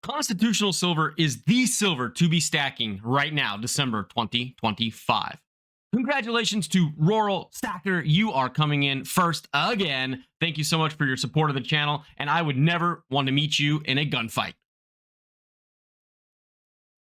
Constitutional silver is the silver to be stacking right now, December 2025. Congratulations to Rural Stacker. You are coming in first again. Thank you so much for your support of the channel, and I would never want to meet you in a gunfight.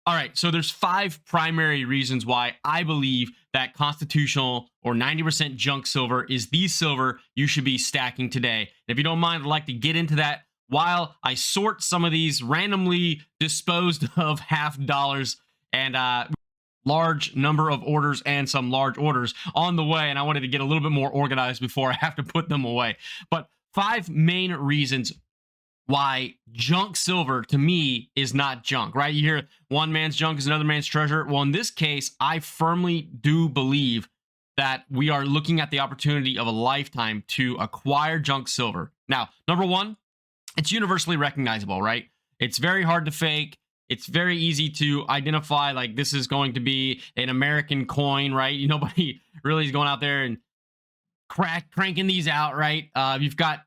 All right, so there's 5 primary reasons why I believe that constitutional or 90% junk silver is the silver you should be stacking today. And if you don't mind, I'd like to get into that while I sort some of these randomly disposed of half dollars and large number of orders and some large orders on the way. And I wanted to get a little bit more organized before I have to put them away. But 5 main reasons why junk silver to me is not junk, right? You hear one man's junk is another man's treasure. Well, in this case, I firmly do believe that we are looking at the opportunity of a lifetime to acquire junk silver. Now, number one, it's universally recognizable, right? It's very hard to fake. It's very easy to identify, like, this is going to be an American coin, right? Nobody really is going out there and cranking these out, right? You've got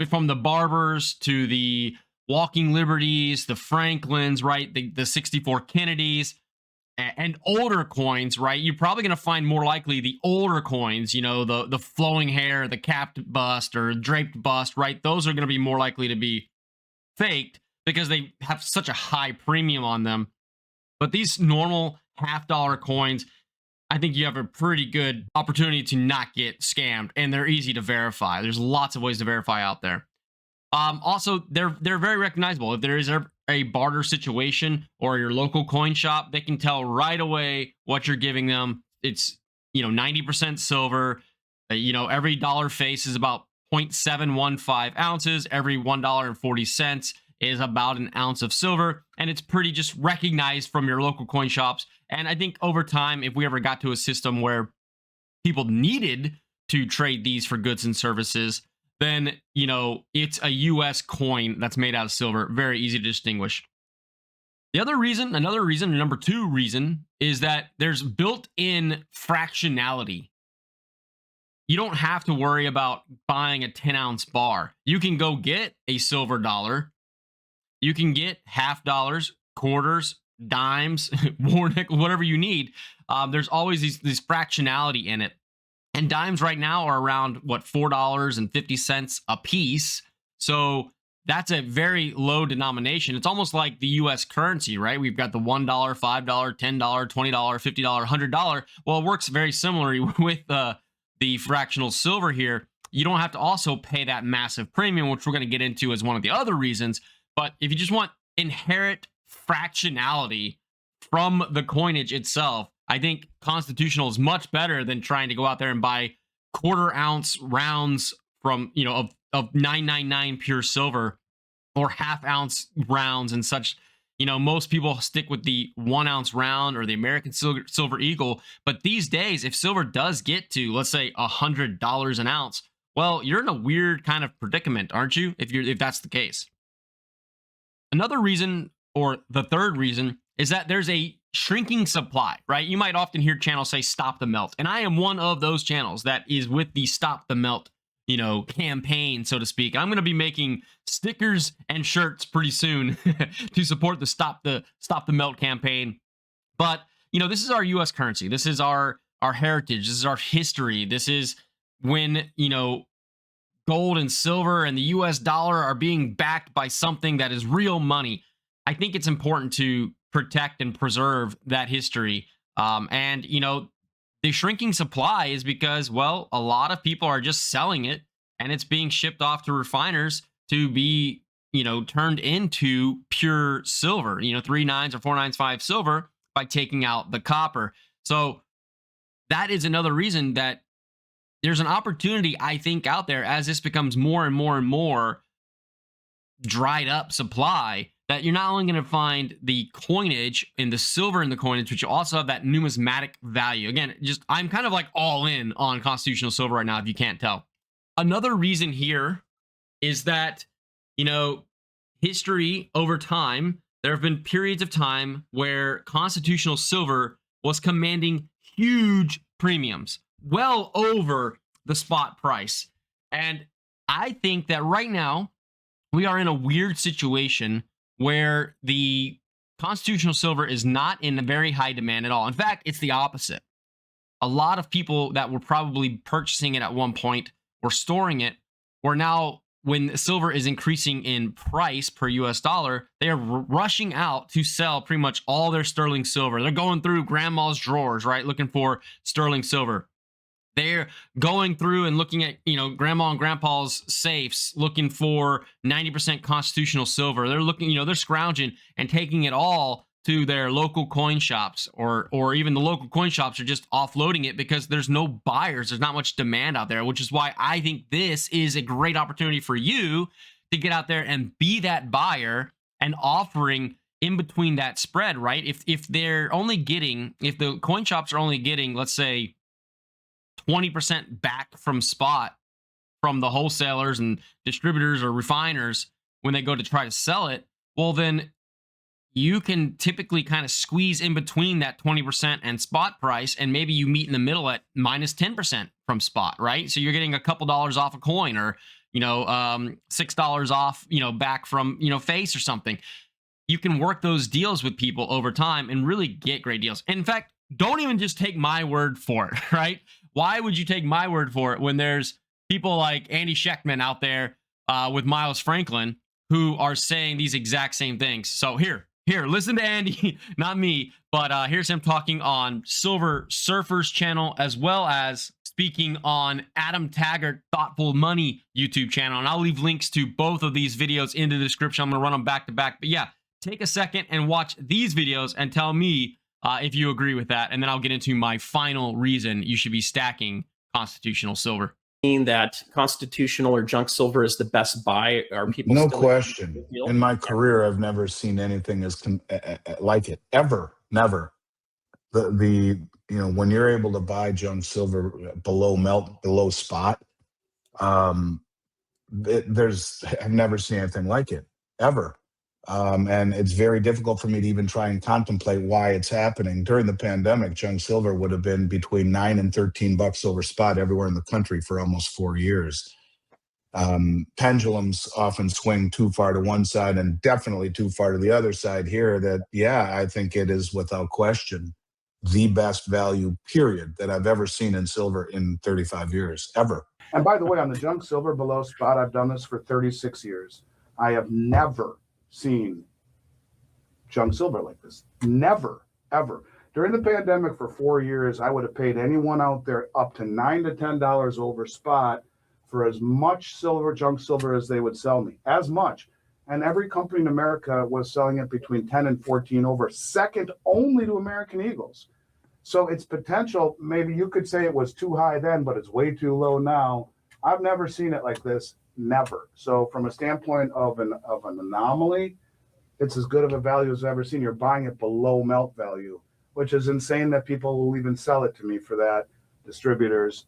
from the Barbers to the Walking Liberties, the Franklins, right? The 64 Kennedys and older coins, right? You're probably going to find more likely the older coins, the flowing hair, the capped bust or draped bust, right? Those are going to be more likely to be faked because they have such a high premium on them. But these normal $half coins, I think you have a pretty good opportunity to not get scammed, and they're easy to verify. There's lots of ways to verify out there. Also, they're very recognizable. If there is a barter situation or your local coin shop, they can tell right away what you're giving them. It's 90% silver. Every dollar face is about 0.715 ounces. Every $1.40 is about an ounce of silver, and it's pretty just recognized from your local coin shops. And I think over time, if we ever got to a system where people needed to trade these for goods and services, then, it's a US coin that's made out of silver. Very easy to distinguish. Another reason, number 2 reason, is that there's built-in fractionality. You don't have to worry about buying a 10-ounce bar. You can go get a silver dollar. You can get half dollars, quarters, dimes, war nickel, whatever you need. There's always this fractionality in it. And dimes right now are around, $4.50 a piece. So that's a very low denomination. It's almost like the US currency, right? We've got the $1, $5, $10, $20, $50, $100. Well, it works very similarly with the fractional silver here. You don't have to also pay that massive premium, which we're going to get into as one of the other reasons. But if you just want inherent fractionality from the coinage itself, I think constitutional is much better than trying to go out there and buy quarter-ounce rounds from, of 999 pure silver or half-ounce rounds and such. Most people stick with the 1-ounce round or the American Silver Eagle. But these days, if silver does get to, let's say, $100 an ounce, well, you're in a weird kind of predicament, aren't you? If that's the case. Another reason, or the third reason, is that there's a shrinking supply, right? You might often hear channels say stop the melt. And I am one of those channels that is with the stop the melt, campaign, so to speak. I'm going to be making stickers and shirts pretty soon to support the stop the melt campaign. But, this is our US currency. This is our heritage. This is our history. This is when, gold and silver and the US dollar are being backed by something that is real money. I think it's important to protect and preserve that history. The shrinking supply is because, well, a lot of people are just selling it and it's being shipped off to refiners to be, turned into pure silver, 3/9 or 4/95 silver by taking out the copper. So that is another reason that there's an opportunity, I think, out there as this becomes more and more and more dried up supply, that you're not only going to find the coinage and the silver in the coinage, but you also have that numismatic value. Again, I'm kind of like all in on constitutional silver right now, if you can't tell. Another reason here is that, history over time, there have been periods of time where constitutional silver was commanding huge premiums, well over the spot price. And I think that right now we are in a weird situation where the constitutional silver is not in very high demand at all. In fact, it's the opposite. A lot of people that were probably purchasing it at one point or storing it were now, when silver is increasing in price per US dollar, they are rushing out to sell pretty much all their sterling silver. They're going through grandma's drawers, right, looking for sterling silver. They're going through and looking at, grandma and grandpa's safes, looking for 90% constitutional silver. They're looking, they're scrounging and taking it all to their local coin shops, or even the local coin shops are just offloading it because there's no buyers. There's not much demand out there, which is why I think this is a great opportunity for you to get out there and be that buyer and offering in between that spread, right? If the coin shops are only getting, let's say, 20% back from spot from the wholesalers and distributors or refiners when they go to try to sell it, well, then you can typically kind of squeeze in between that 20% and spot price, and maybe you meet in the middle at minus 10% from spot, right? So you're getting a couple dollars off a coin, or $6 off, back from face or something. You can work those deals with people over time and really get great deals. In fact, don't even just take my word for it, right? Why would you take my word for it when there's people like Andy Schechtman out there with Miles Franklin who are saying these exact same things? So here, listen to Andy, not me, but here's him talking on Silver Surfer's channel, as well as speaking on Adam Taggart Thoughtful Money YouTube channel. And I'll leave links to both of these videos in the description. I'm going to run them back to back. But yeah, take a second and watch these videos and tell me if you agree with that, and then I'll get into my final reason you should be stacking constitutional silver. That constitutional or junk silver is the best buy? Are people no question? In my career, I've never seen anything as like it, ever. Never. When you're able to buy junk silver below spot, I've never seen anything like it, ever. And it's very difficult for me to even try and contemplate why it's happening. During the pandemic, junk silver would have been between $9 and $13 over spot everywhere in the country for almost 4 years. Pendulums often swing too far to one side and definitely too far to the other side here. I think it is without question the best value period that I've ever seen in silver in 35 years, ever. And by the way, on the junk silver below spot, I've done this for 36 years. I have never seen junk silver like this. Never, ever. During the pandemic for 4 years, I would have paid anyone out there up to $9 to $10 over spot for as much silver, junk silver, as they would sell me. As much. And every company in America was selling it between 10 and 14 over, second only to American Eagles. So its potential, maybe you could say it was too high then, but it's way too low now. I've never seen it like this. Never. So from a standpoint of an anomaly, it's as good of a value as I've ever seen. You're buying it below melt value, which is insane that people will even sell it to me for that, distributors.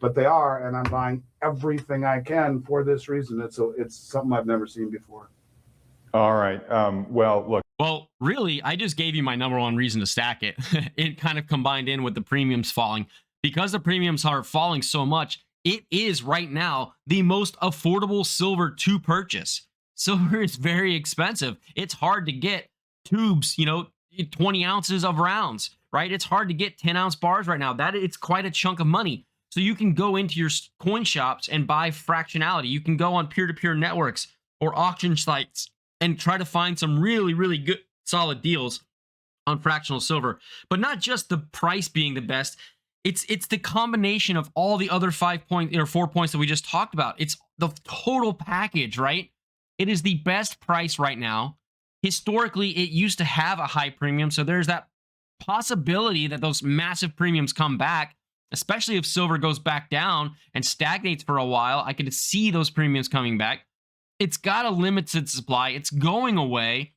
But they are, and I'm buying everything I can for this reason. It's something I've never seen before. All right. Well, really, I just gave you my number one reason to stack it. It kind of combined in with the premiums falling. Because the premiums are falling so much, it is right now the most affordable silver to purchase. Silver is very expensive. It's hard to get tubes, 20 ounces of rounds, right? It's hard to get 10-ounce bars right now. It's quite a chunk of money. So you can go into your coin shops and buy fractionality. You can go on peer-to-peer networks or auction sites and try to find some really, really good, solid deals on fractional silver. But not just the price being the best. It's the combination of all the other 4 points that we just talked about. It's the total package, right? It is the best price right now. Historically, it used to have a high premium, so there's that possibility that those massive premiums come back, especially if silver goes back down and stagnates for a while. I could see those premiums coming back. It's got a limited supply. It's going away.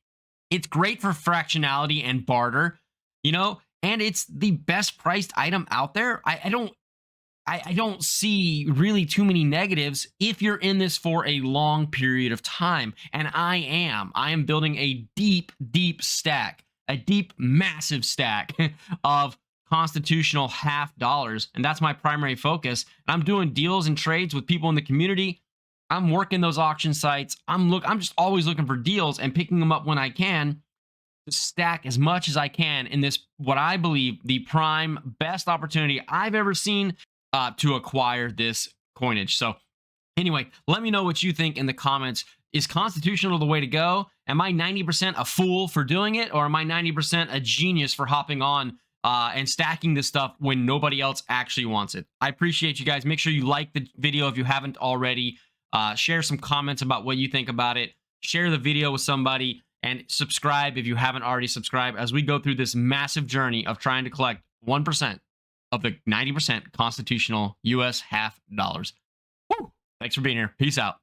It's great for fractionality and barter, and it's the best priced item out there. I don't see really too many negatives if you're in this for a long period of time. And I am building a deep stack, a deep, massive stack of constitutional $half, and that's my primary focus. And I'm doing deals and trades with people in the community. I'm working those auction sites. I'm just always looking for deals and picking them up when I can to stack as much as I can in this, what I believe, the prime best opportunity I've ever seen to acquire this coinage. So anyway, let me know what you think in the comments. Is constitutional the way to go? Am I 90% a fool for doing it, or am I 90% a genius for hopping on and stacking this stuff when nobody else actually wants it? I appreciate you guys. Make sure you like the video if you haven't already. Share some comments about what you think about it. Share the video with somebody, and subscribe if you haven't already subscribed, as we go through this massive journey of trying to collect 1% of the 90% constitutional US half dollars. Woo! Thanks for being here. Peace out.